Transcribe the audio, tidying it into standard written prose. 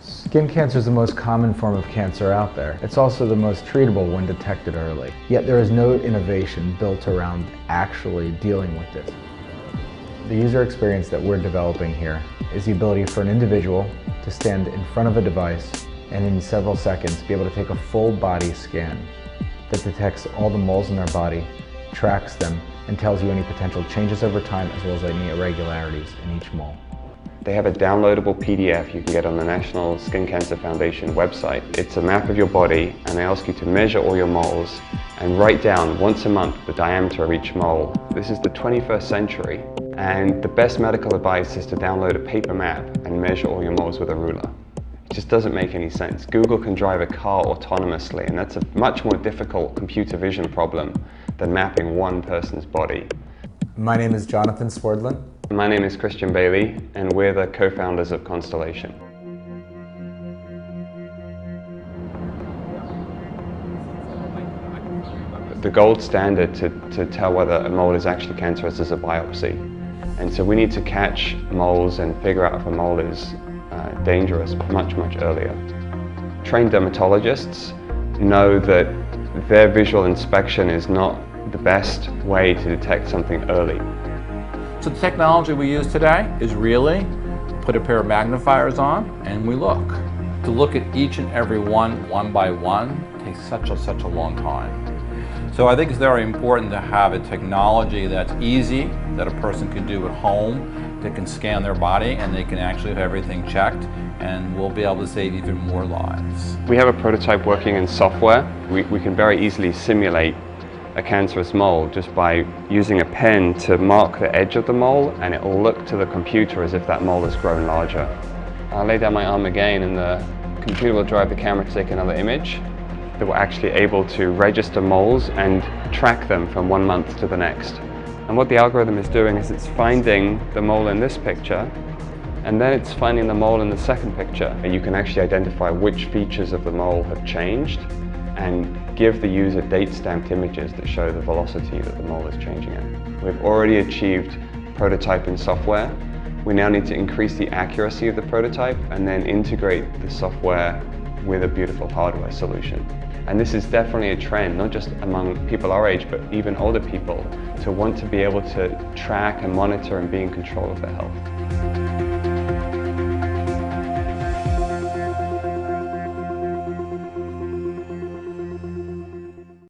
Skin cancer is the most common form of cancer out there. It's also the most treatable when detected early. Yet there is no innovation built around actually dealing with this. The user experience that we're developing here is the ability for an individual to stand in front of a device and in several seconds be able to take a full body scan that detects all the moles in their body, tracks them, and tells you any potential changes over time as well as any irregularities in each mole. They have a downloadable PDF you can get on the National Skin Cancer Foundation website. It's a map of your body, and they ask you to measure all your moles and write down once a month the diameter of each mole. This is the 21st century, and the best medical advice is to download a paper map and measure all your moles with a ruler. It just doesn't make any sense. Google can drive a car autonomously, and that's a much more difficult computer vision problem than mapping one person's body. My name is Jonathan Swerdlin. My name is Christian Bailey, and we're the co-founders of Constellation. The gold standard to tell whether a mole is actually cancerous is a biopsy. And so we need to catch moles and figure out if a mole is dangerous much earlier. Trained dermatologists know that their visual inspection is not the best way to detect something early. So the technology we use today is really put a pair of magnifiers on and we look. To look at each and every one by one, takes such a long time. So I think it's very important to have a technology that's easy, that a person can do at home, that can scan their body and they can actually have everything checked, and we'll be able to save even more lives. We have a prototype working in software. We can very easily simulate a cancerous mole just by using a pen to mark the edge of the mole, and it will look to the computer as if that mole has grown larger. I'll lay down my arm again and the computer will drive the camera to take another image that we're actually able to register moles and track them from one month to the next. And what the algorithm is doing is it's finding the mole in this picture, and then it's finding the mole in the second picture. And you can actually identify which features of the mole have changed and give the user date-stamped images that show the velocity that the mole is changing at. We've already achieved prototyping software. We now need to increase the accuracy of the prototype and then integrate the software with a beautiful hardware solution. And this is definitely a trend, not just among people our age, but even older people, to want to be able to track and monitor and be in control of their health.